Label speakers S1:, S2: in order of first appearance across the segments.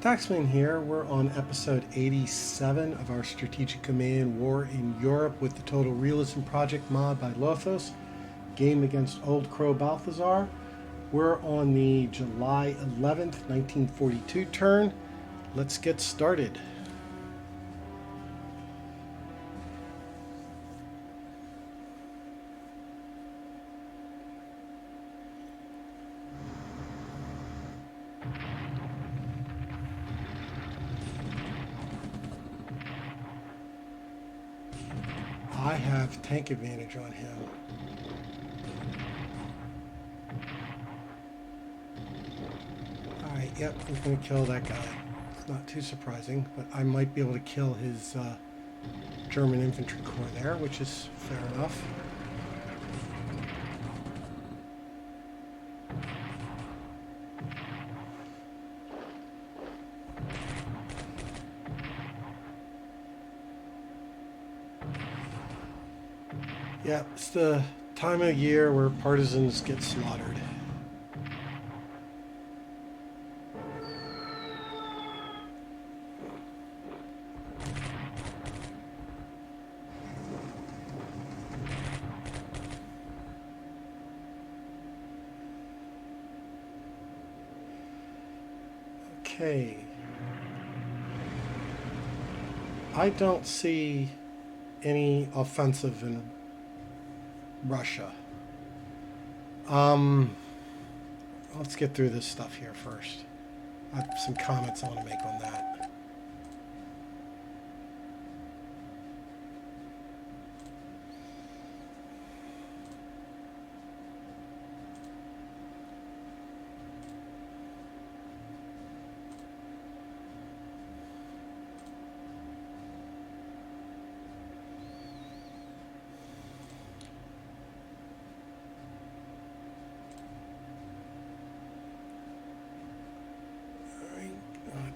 S1: Taxman here. We're on episode 87 of our Strategic Command War in Europe with the Total Realism Project mod by Lothos, game against Old Crow Balthazor. We're on the July 11th, 1942 turn. Let's get started. I have tank advantage on him. Alright, yep, he's going to kill that guy. It's not too surprising, but I might be able to kill his German infantry corps there, which is fair enough. Yeah, it's the time of year where partisans get slaughtered. Okay. I don't see any offensive in Russia. Let's get through this stuff here first. I have some comments I want to make on that.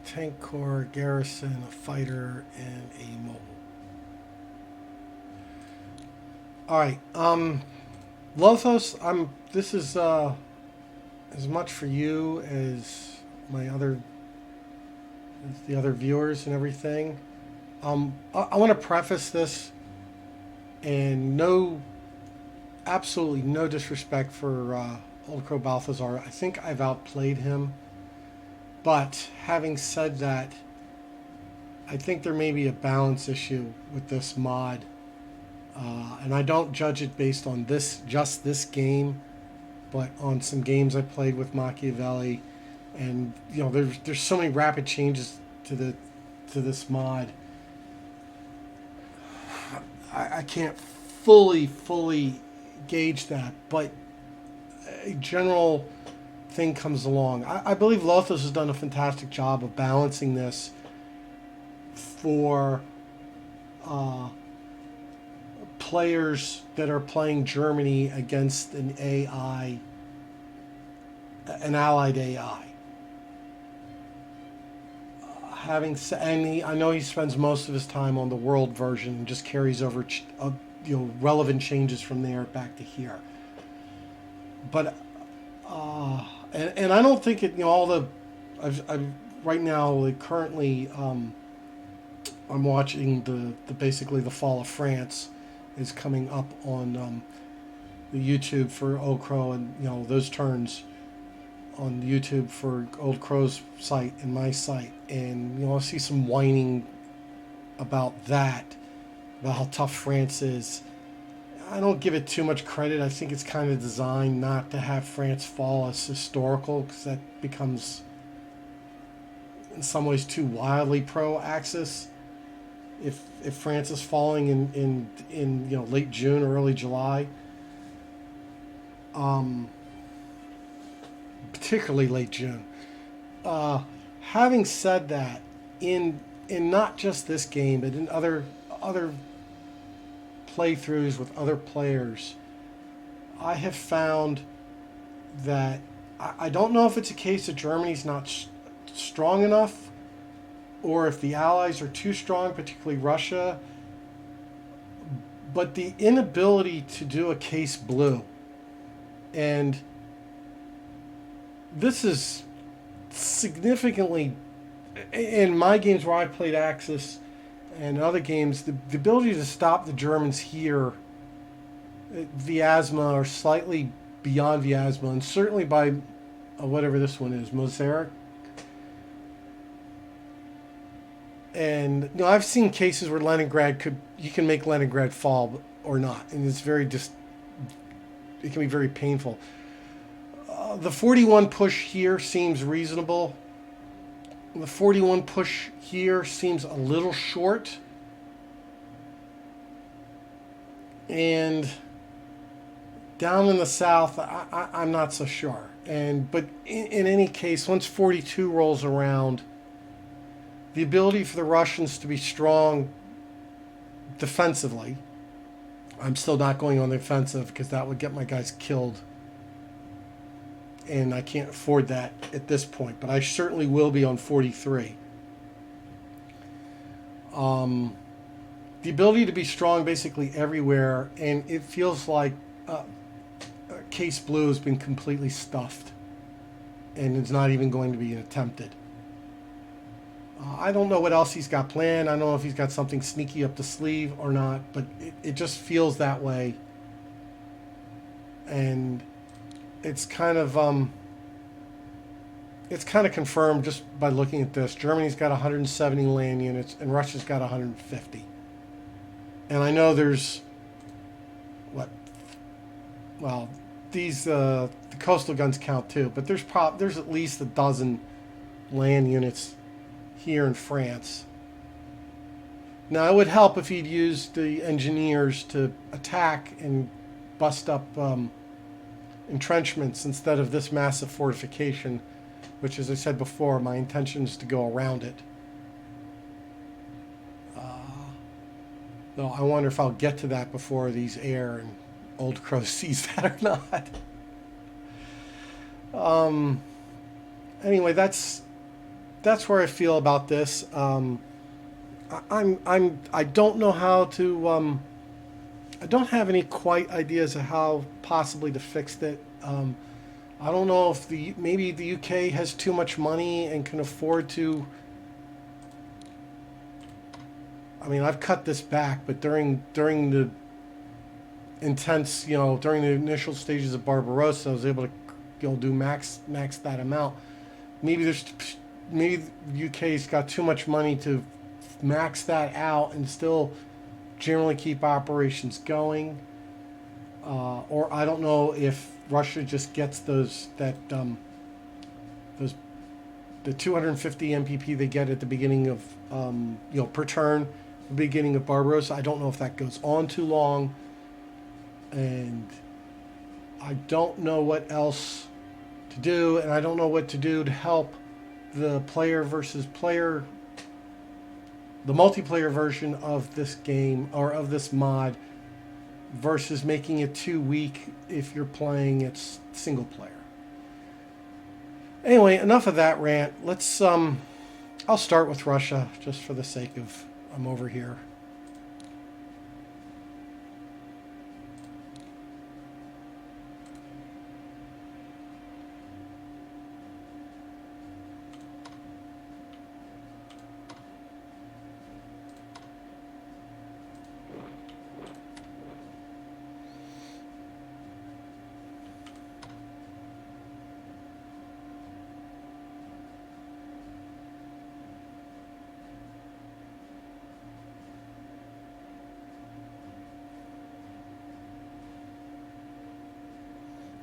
S1: Tank corps, garrison, a fighter, and a mobile. Alright, Lothos, this is as much for you as the other viewers and everything. I want to preface this, and absolutely no disrespect for Old Crow Balthazor. I think I've outplayed him. But having said that, I think there may be a balance issue with this mod, and I don't judge it based on just this game, but on some games I played with Machiavelli, and there's so many rapid changes to this mod. I can't fully gauge that, but a general thing comes along. I believe Lothos has done a fantastic job of balancing this for players that are playing Germany against an allied AI. I know he spends most of his time on the world version and just carries over relevant changes from there back to here. But and I don't think it. I've right now currently I'm watching the basically the fall of France is coming up on the YouTube for Old Crow, and those turns on YouTube for Old Crow's site and my site, and I see some whining about that, about how tough France is. I don't give it too much credit. I think it's kind of designed not to have France fall as historical, because that becomes in some ways too wildly pro-Axis. If France is falling in late June or early July, particularly late June. Having said that, in not just this game, but in other playthroughs with other players, I have found that I don't know if it's a case that Germany's not strong enough, or if the Allies are too strong, particularly Russia, but the inability to do a case blue. And this is significantly in my games where I played Axis and other games, the ability to stop the Germans here, Vyazma or slightly beyond Vyazma, and certainly by whatever this one is, Mozarek. And you know, I've seen cases where Leningrad you can make Leningrad fall or not, and it's it can be very painful. The 41 push here seems reasonable. The 41 push here seems a little short. And down in the south, I'm not so sure. But in any case, once 42 rolls around, the ability for the Russians to be strong defensively, I'm still not going on the offensive because that would get my guys killed. And I can't afford that at this point, but I certainly will be on 43. The ability to be strong basically everywhere, and it feels like Case Blue has been completely stuffed, and it's not even going to be attempted. I don't know what else he's got planned. I don't know if he's got something sneaky up the sleeve or not, but it just feels that way. And it's kind of confirmed just by looking at this. Germany's got 170 land units, and Russia's got 150. And I know there's these the coastal guns count too, but there's at least a dozen land units here in France. Now it would help if he'd used the engineers to attack and bust up entrenchments instead of this massive fortification, which, as I said before, my intention is to go around it. Though I wonder if I'll get to that before these air and Old Crow sees that or not. Anyway, that's where I feel about this. I don't know how to. I don't have any quite ideas of how possibly to fix it. I don't know if maybe the UK has too much money and can afford to. I mean, I've cut this back, but during the intense, during the initial stages of Barbarossa, I was able to, do max that amount. Maybe the UK's got too much money to max that out and still generally keep operations going. Or I don't know if Russia just gets the 250 MPP they get at the beginning of per turn, the beginning of Barbarossa. I don't know if that goes on too long, and I don't know what else to do, and I don't know what to do to help the player versus player, the multiplayer version of this game or of this mod versus making it too weak if you're playing it single player. Anyway, enough of that rant. Let's I'll start with Russia just for the sake of I'm over here.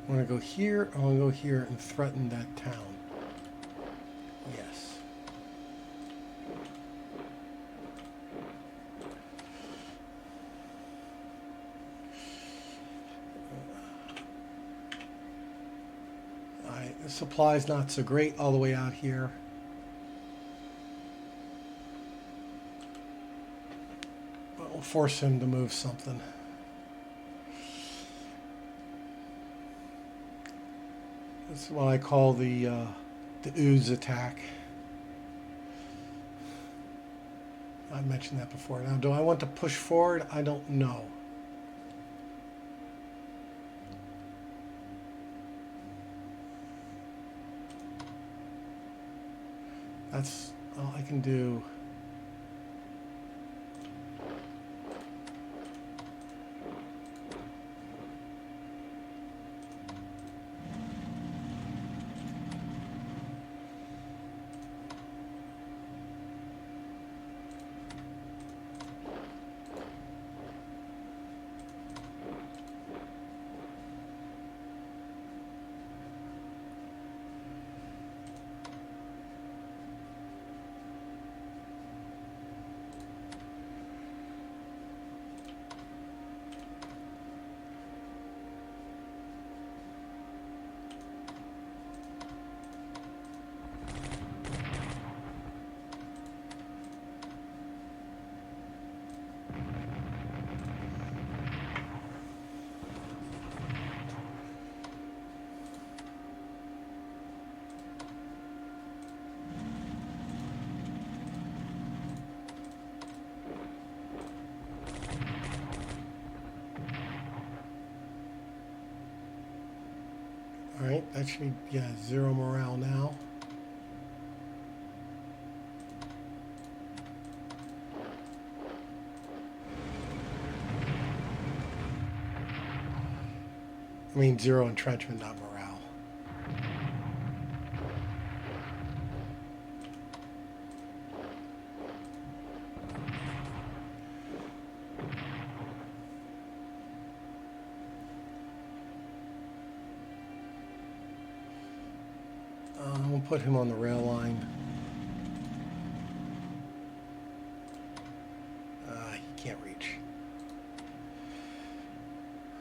S1: I want to go here, I want to go here and threaten that town. Yes. Alright, the supply's not so great all the way out here. But we'll force him to move something. This is what I call the ooze attack. I mentioned that before. Now, do I want to push forward? I don't know. That's Oh, I can do. All right, that should be, yeah, 0 morale now. I mean, 0 entrenchment, not morale. We'll put him on the rail line. He can't reach.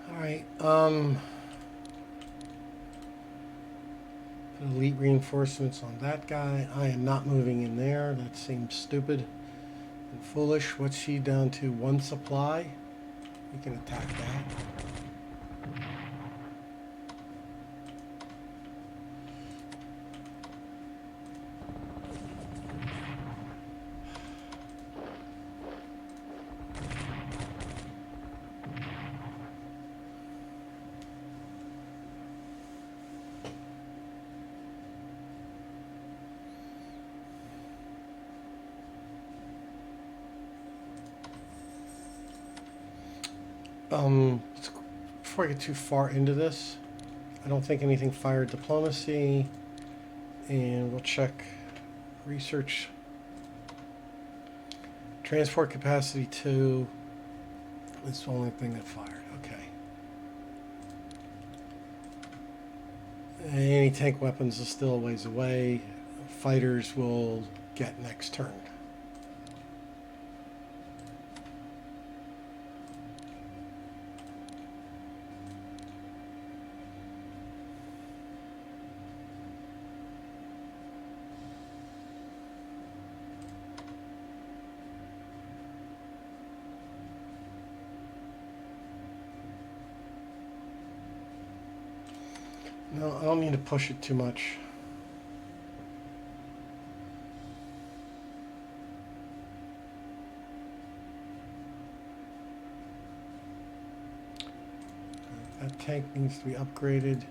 S1: All right. Elite reinforcements on that guy. I am not moving in there. That seems stupid and foolish. What's she down to? 1 supply? We can attack that. Before I get too far into this, I don't think anything fired diplomacy, and we'll check research. Transport capacity 2. It's the only thing that fired. Okay. Anti-tank weapons is still a ways away. Fighters will get next turn. No, I don't need to push it too much. That tank needs to be upgraded.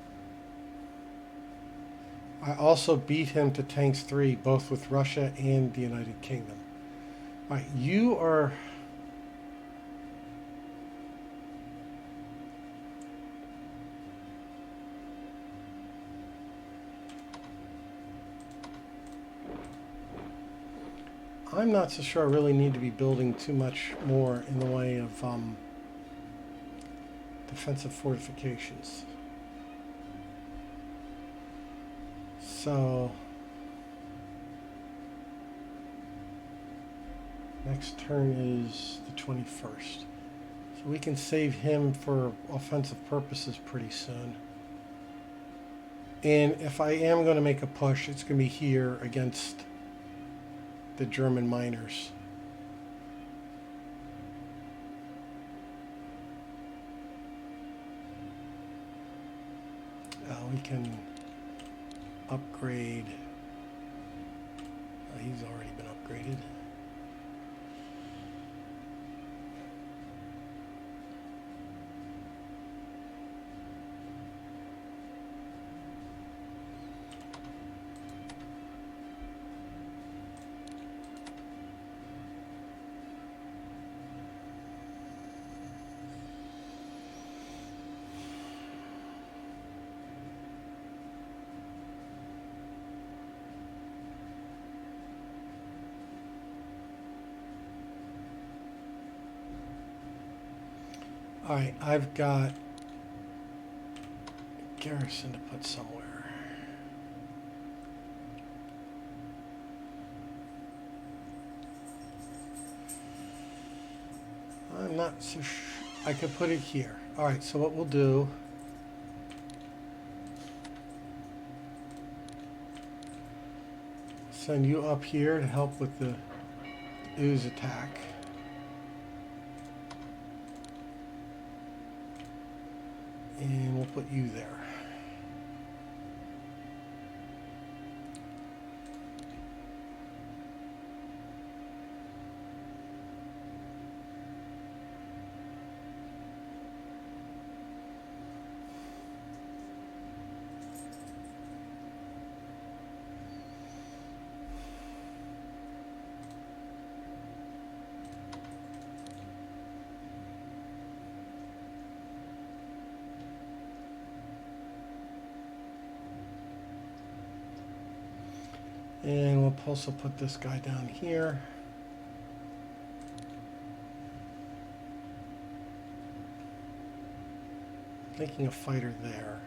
S1: I also beat him to tanks 3, both with Russia and the United Kingdom. All right, you are... I'm not so sure I really need to be building too much more in the way of defensive fortifications. So next turn is the 21st. So we can save him for offensive purposes pretty soon. And if I am going to make a push, it's going to be here against the German miners. We can upgrade. He's already been upgraded. Alright, I've got garrison to put somewhere. I'm not so sure. I could put it here. Alright, so what we'll do, send you up here to help with the ooze attack. And we'll put you there. And we'll also put this guy down here. Making a fighter there.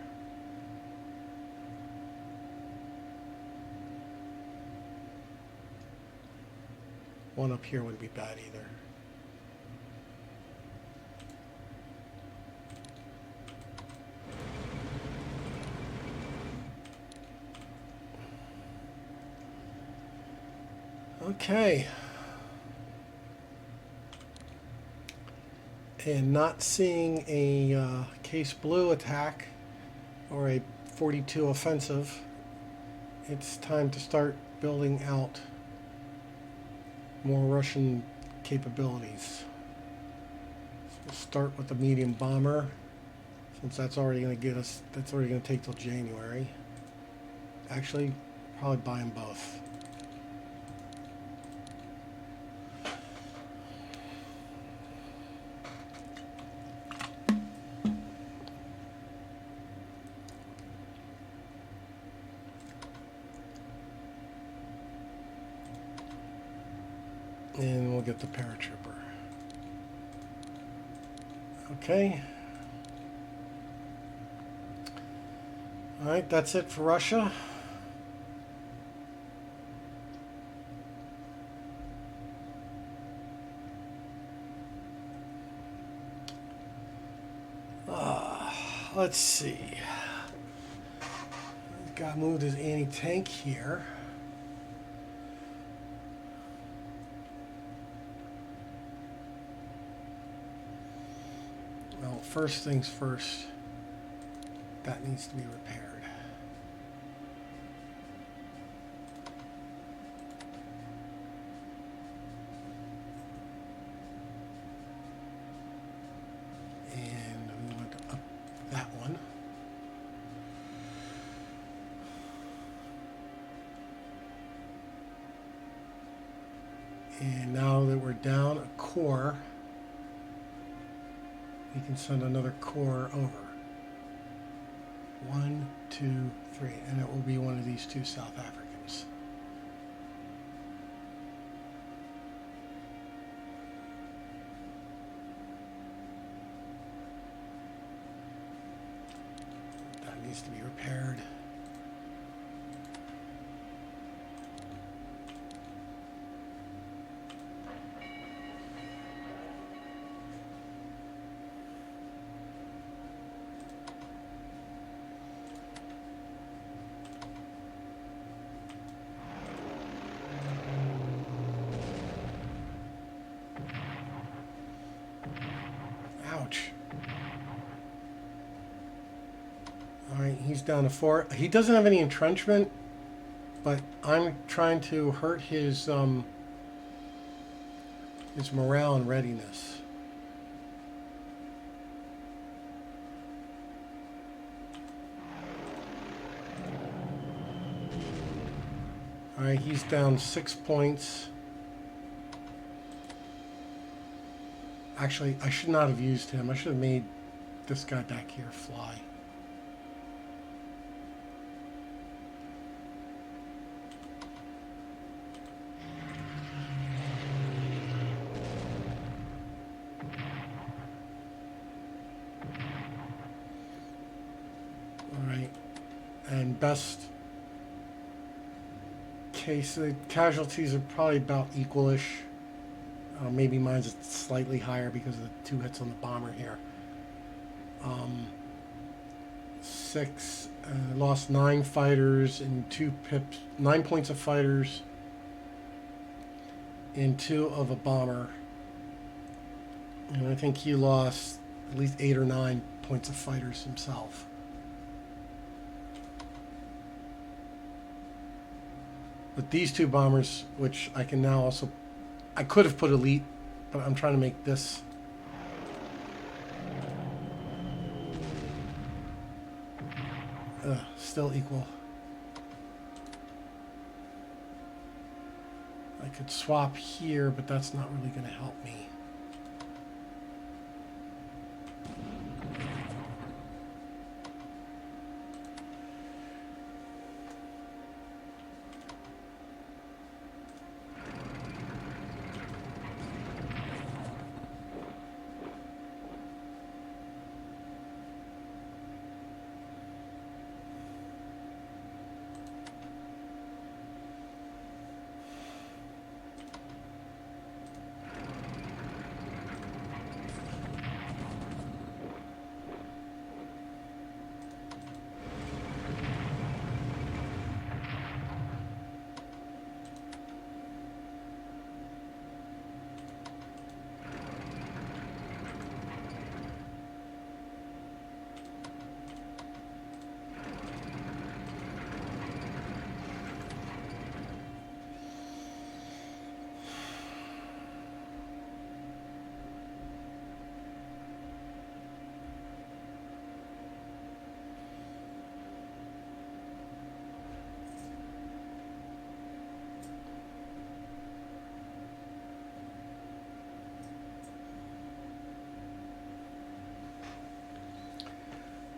S1: One up here wouldn't be bad either. Okay. And not seeing a case blue attack or a 42 offensive, it's time to start building out more Russian capabilities. So we'll start with the medium bomber, since that's already going to get us, that's already going to take till January. Actually, probably buy them both. And we'll get the paratrooper. Okay. All right, that's it for Russia. Let's see. Got to move this anti-tank here. Well, first things first, that needs to be repaired. And we want to up that one. And now that we're down a corps, we can send another corps over. 1, 2, 3, and it will be one of these two South Africans. That needs to be repaired. Ouch. Alright, he's down to 4. He doesn't have any entrenchment, but I'm trying to hurt his morale and readiness. Alright, he's down 6 points. Actually, I should not have used him. I should have made this guy back here fly. best case. The casualties are probably about equalish. Maybe mine's slightly higher because of the 2 hits on the bomber here. 6. Lost 9 fighters and 2 pips. 9 points of fighters and 2 of a bomber. And I think he lost at least 8 or 9 points of fighters himself. But these 2 bombers, which I can now also... I could have put elite, but I'm trying to make this... still equal. I could swap here, but that's not really going to help me.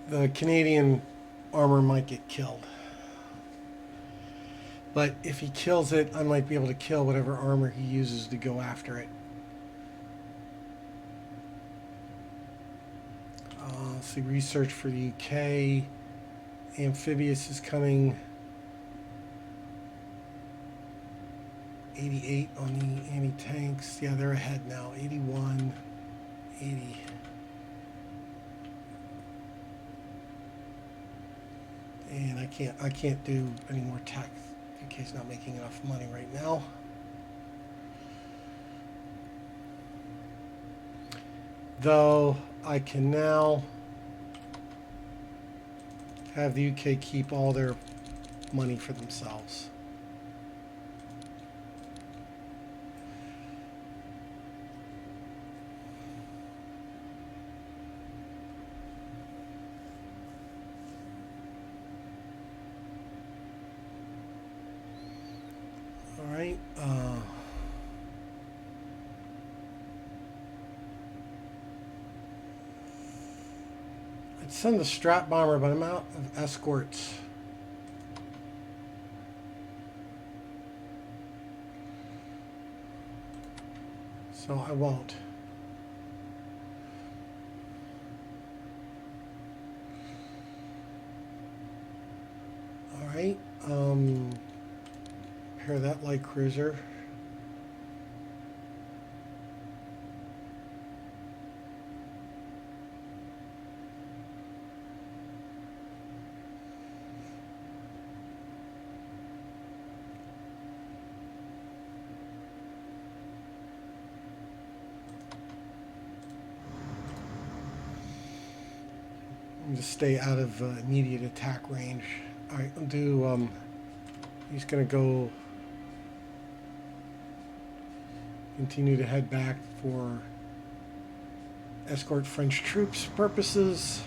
S1: The Canadian armor might get killed. But if he kills it, I might be able to kill whatever armor he uses to go after it. Let's see, research for the UK. Amphibious is coming. 88 on the anti-tanks. Yeah, they're ahead now. 81, 80. And I can't do any more tech. UK's not making enough money right now. Though I can now have the UK keep all their money for themselves. All right. I'd send the Strat bomber, but I'm out of escorts. So I won't. All right. Repair that light cruiser. Just stay out of immediate attack range. All right, I'll do. He's gonna go. Continue to head back for escort French troops purposes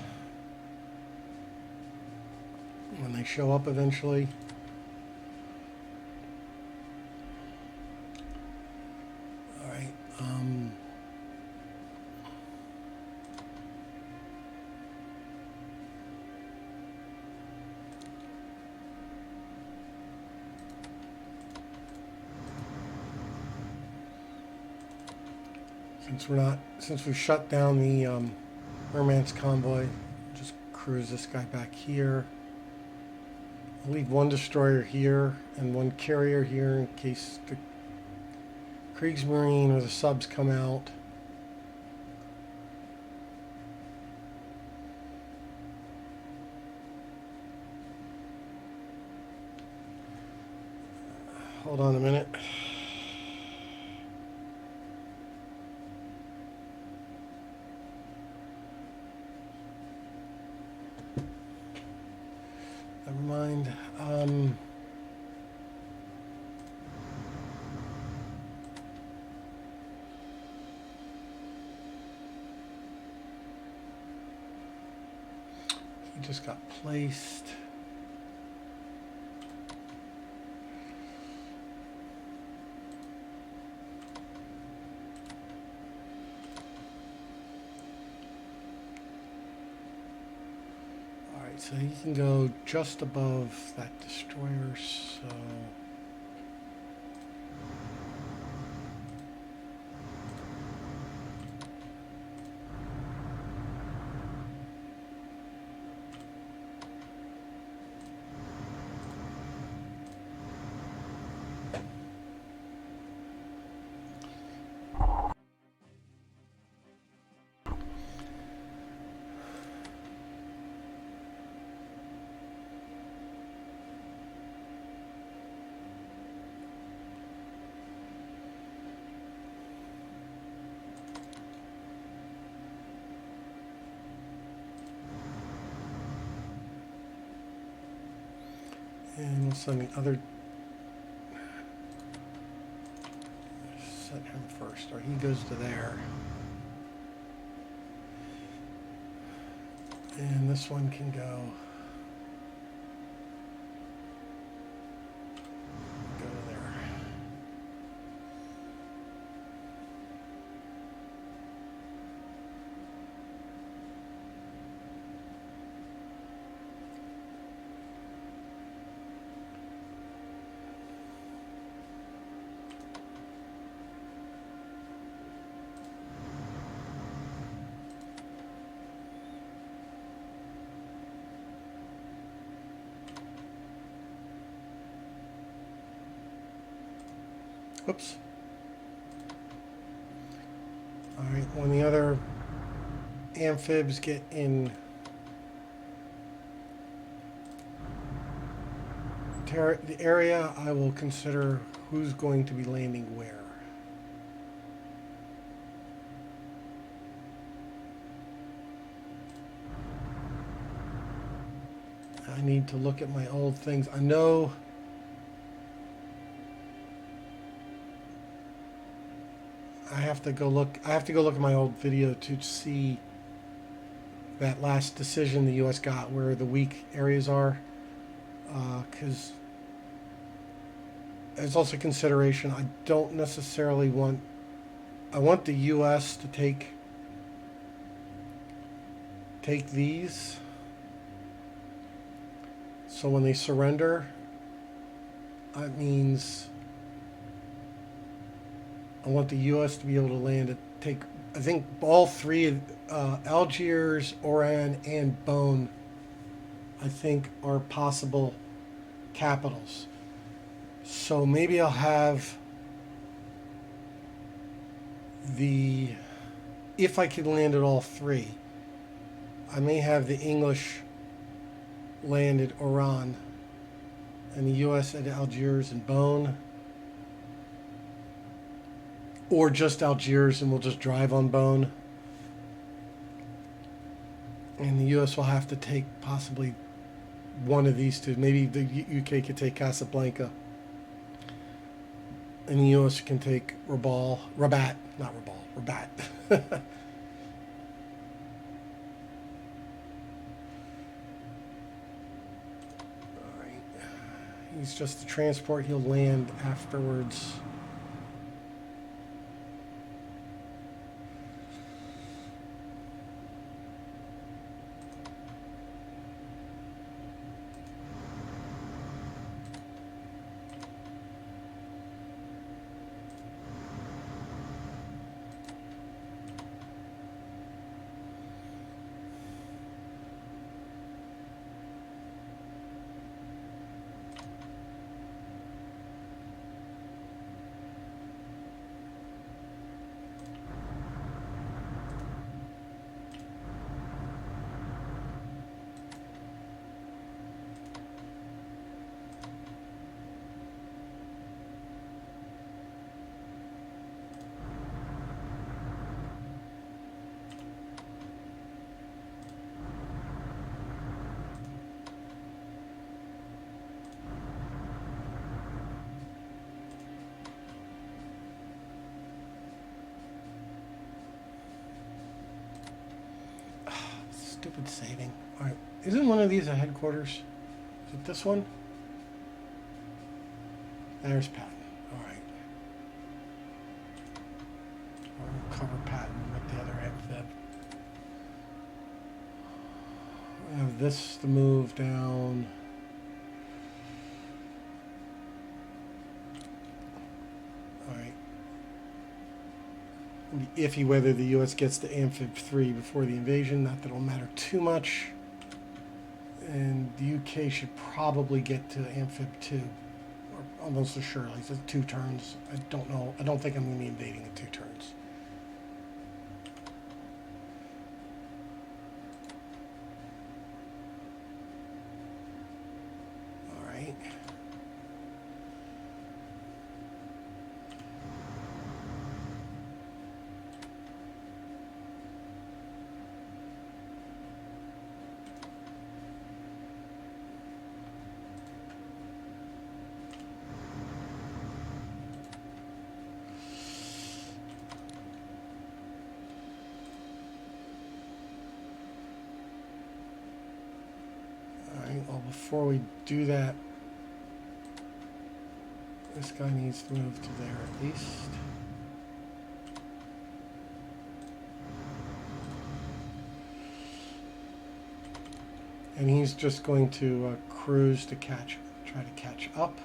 S1: when they show up eventually. All right. Since we've shut down the Romance convoy, just cruise this guy back here. I'll leave one destroyer here and one carrier here in case the Kriegsmarine or the subs come out. Hold on a minute. Never mind. He just got placed. So he can go just above that destroyer, so... And we'll send the other, set him first, or he goes to there. And this one can go to there. Oops. All right, when the other amphibs get in the area, I will consider who's going to be landing where. I need to look at my old things. I know I have to go look at my old video to see that last decision the U.S. got where the weak areas are, because there's also consideration. I don't necessarily want. I want the U.S. to take these, so when they surrender, that means I want the U.S. to be able to land it. Take, I think all three, Algiers, Oran, and Bonn, I think are possible capitals. So maybe I'll have if I can land at all three, I may have the English land at Oran and the U.S. at Algiers and Bonn. Or just Algiers and we'll just drive on Bonn. And the U.S. will have to take possibly one of these two. Maybe the UK could take Casablanca. And the U.S. can take Rabat. Alright. He's just the transport. He'll land afterwards. Stupid saving. All right. Isn't one of these a headquarters? Is it this one? There's Patton. All right. We'll cover Patton with the other amphib. We have this to move down. All right. It'll be iffy whether the U.S. gets to Amphib 3 before the invasion. Not that it'll matter too much. And the UK should probably get to Amphib 2. Or almost assuredly. It's 2 turns. I don't know. I don't think I'm going to be invading in 2 turns. All right. Well, before we do that, this guy needs to move to there at least. And he's just going to cruise to try to catch up.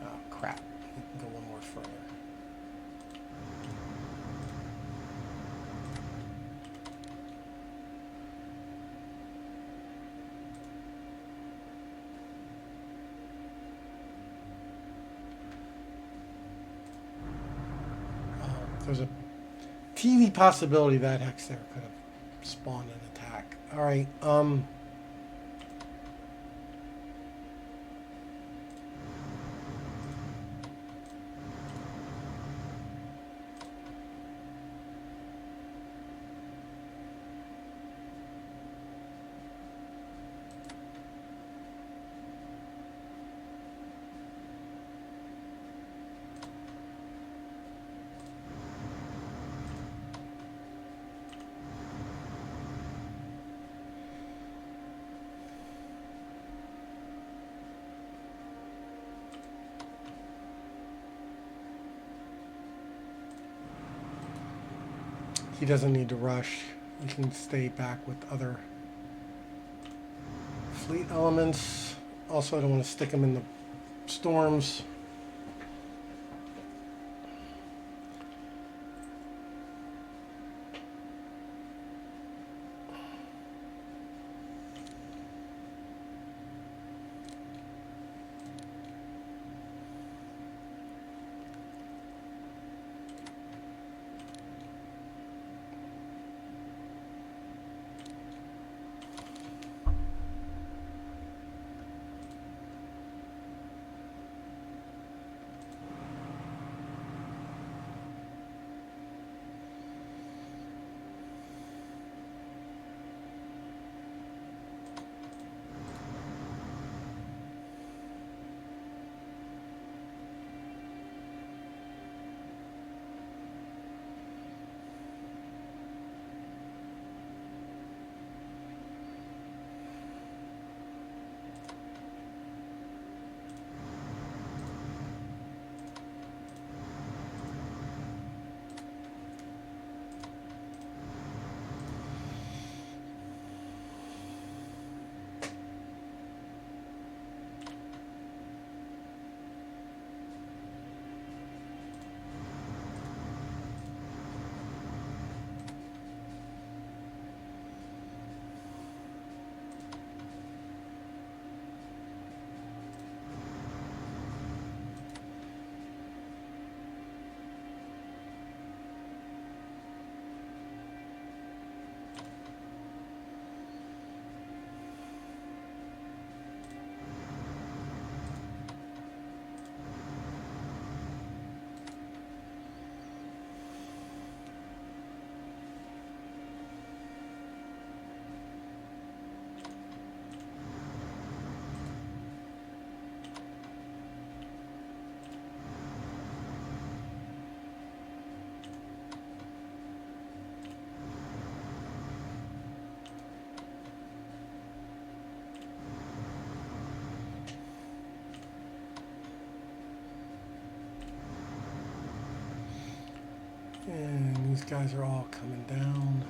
S1: Oh, crap. We can go one more further. There's a teeny possibility that hex there could have spawned an attack. All right. He doesn't need to rush. He can stay back with other fleet elements. Also, I don't want to stick him in the storms. And these guys are all coming down.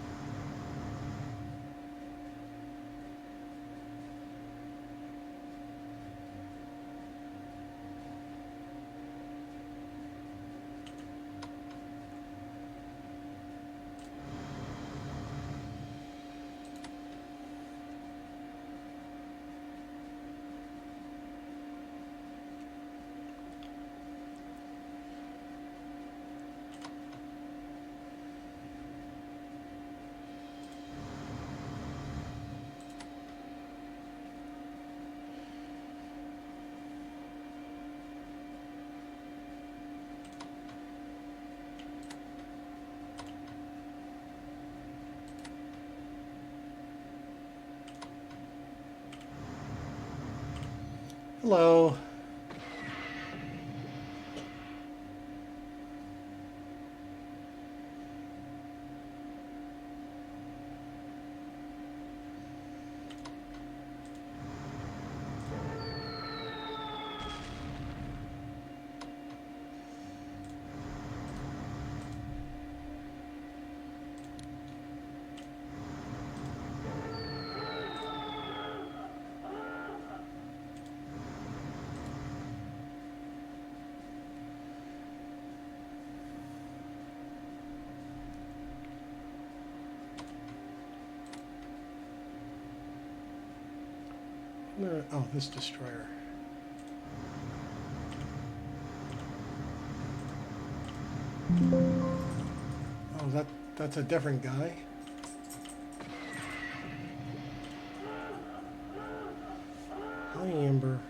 S1: Hello. Oh, this destroyer. Oh, that's a different guy. Hi, Amber.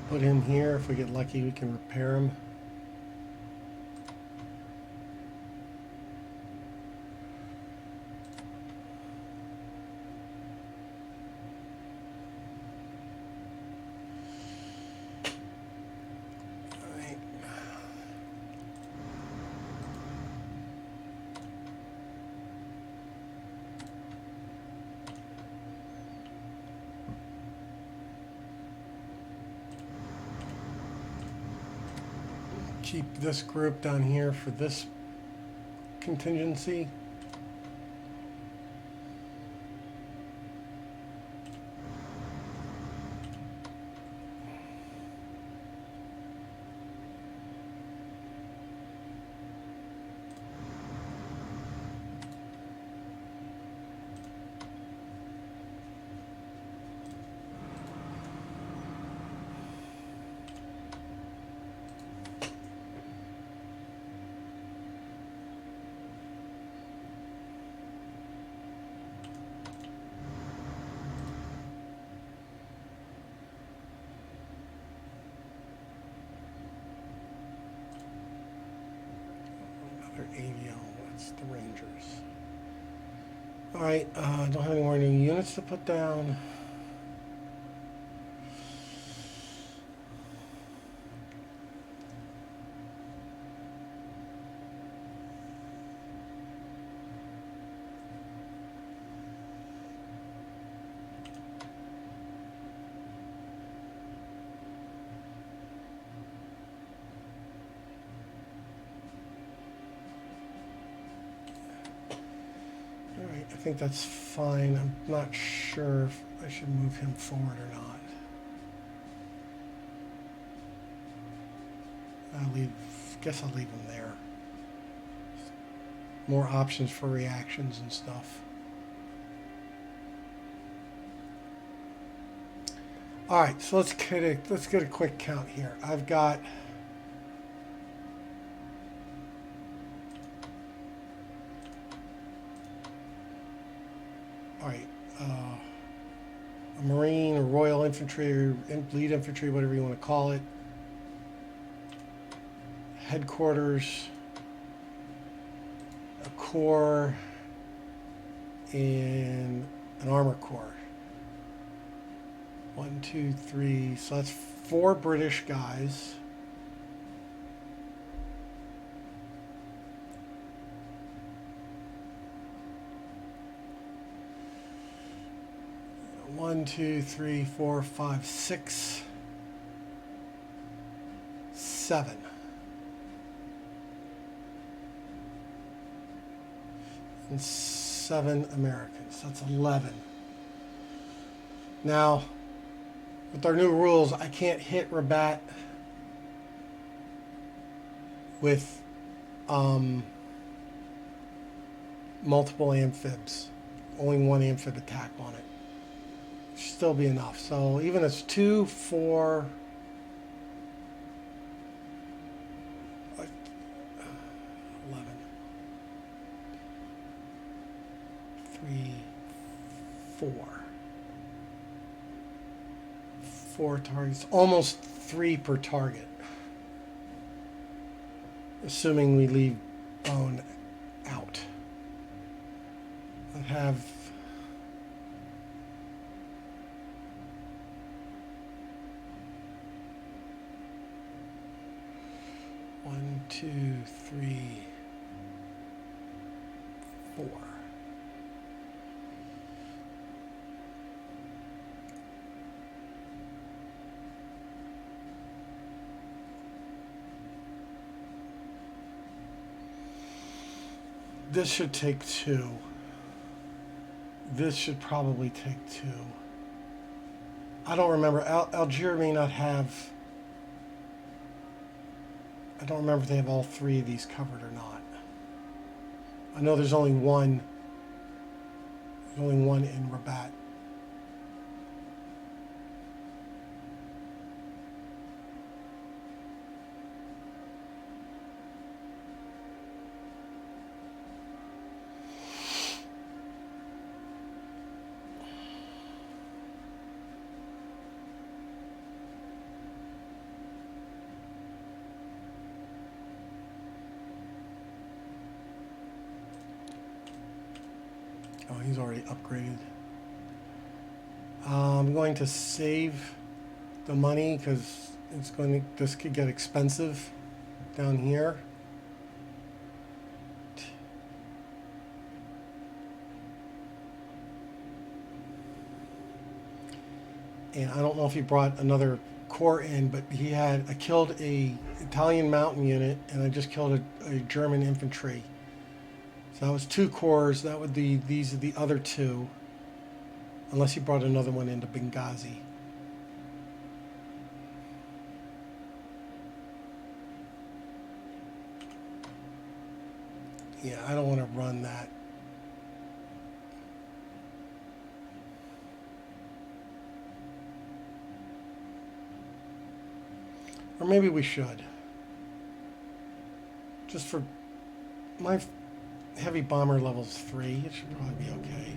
S1: Put him here. If we get lucky, we can repair him. Keep this group down here for this contingency. AVL, that's the Rangers. Alright, don't have any more new units to put down. think that's fine. I'm not sure if I should move him forward or not. Guess I'll leave him there. More options for reactions and stuff. All right, so let's get a quick count here. I've got all right, a Marine or Royal Infantry or Lead Infantry, whatever you want to call it. Headquarters, a corps, and an armor corps. 1, 2, 3. So that's 4 British guys. One, 2, 3, 4, 5, 6, 7. And 7 Americans. That's 11. Now, with our new rules, I can't hit Rabat with multiple amphibs. Only 1 amphib attack on it. Should still be enough. So even if it's 2, 4, 11. 3, 4. 4 targets, almost 3 per target. Assuming we leave bone out. I have one, 2, 3, 4. This should take 2. This should probably take 2. I don't remember. Algeria may not have... I don't remember if they have all 3 of these covered or not. I know there's only one. There's only one in Rabat. Oh, he's already upgraded. I'm going to save the money because this could get expensive down here. And I don't know if he brought another corps in, but I killed a Italian mountain unit, and I just killed a German infantry. So that was 2 corps. That would be, these are the other 2. Unless he brought another one into Benghazi. Yeah, I don't want to run that. Or maybe we should. Just for my heavy bomber level's 3. It should probably be okay.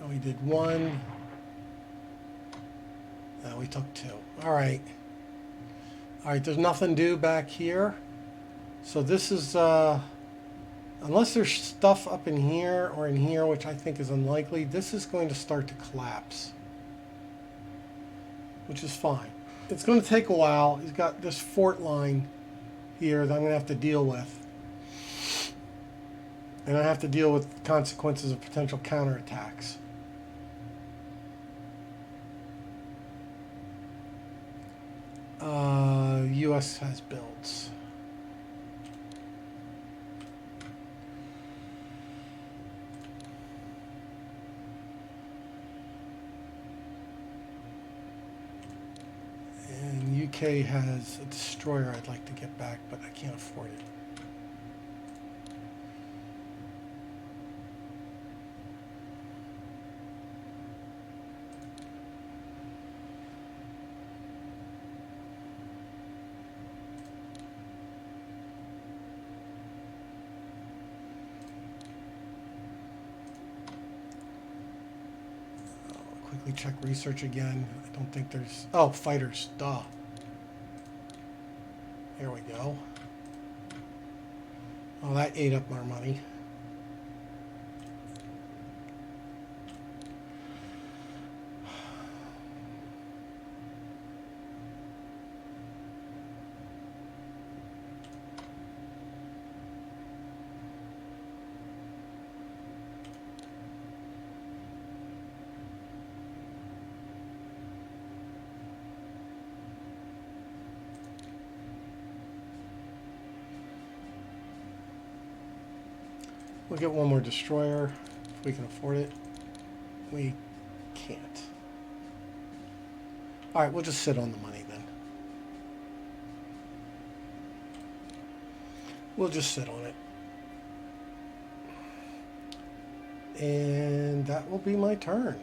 S1: Oh, we did 1. No, we took 2. All right. All right, there's nothing due back here. So this is, unless there's stuff up in here or in here, which I think is unlikely, this is going to start to collapse. Which is fine. It's going to take a while. He's got this fort line here that I'm going to have to deal with. And I have to deal with consequences of potential counterattacks. U.S. has builds. UK has a destroyer I'd like to get back, but I can't afford it. Quickly check research again. I don't think there's... Oh, fighters. Duh. There we go. Oh, that ate up our money. We'll get one more destroyer if we can afford it. We can't. All right, we'll just sit on the money then. We'll just sit on it. And that will be my turn.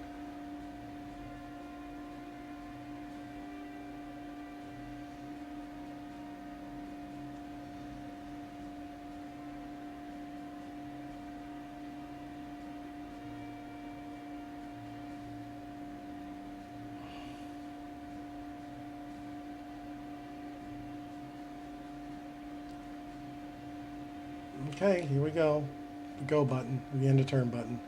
S1: Okay, here we go. The go button, the end of turn button.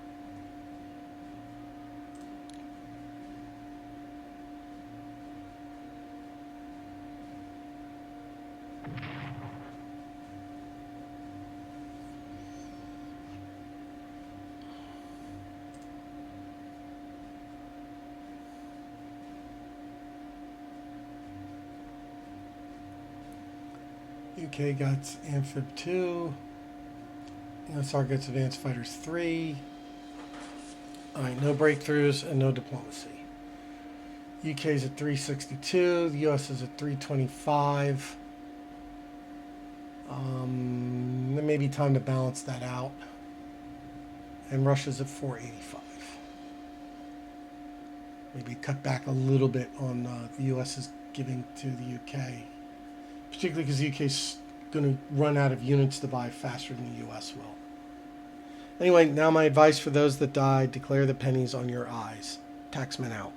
S1: UK got Amphib 2. USSR gets Advanced Fighters 3. Alright, no breakthroughs and no diplomacy. UK is at 362. The US is at 325. There may be time to balance that out. And Russia's at 485. Maybe cut back a little bit on the US is giving to the UK. Particularly because the UK's going to run out of units to buy faster than the US will. Anyway, now my advice for those that died, declare the pennies on your eyes. Taxman out.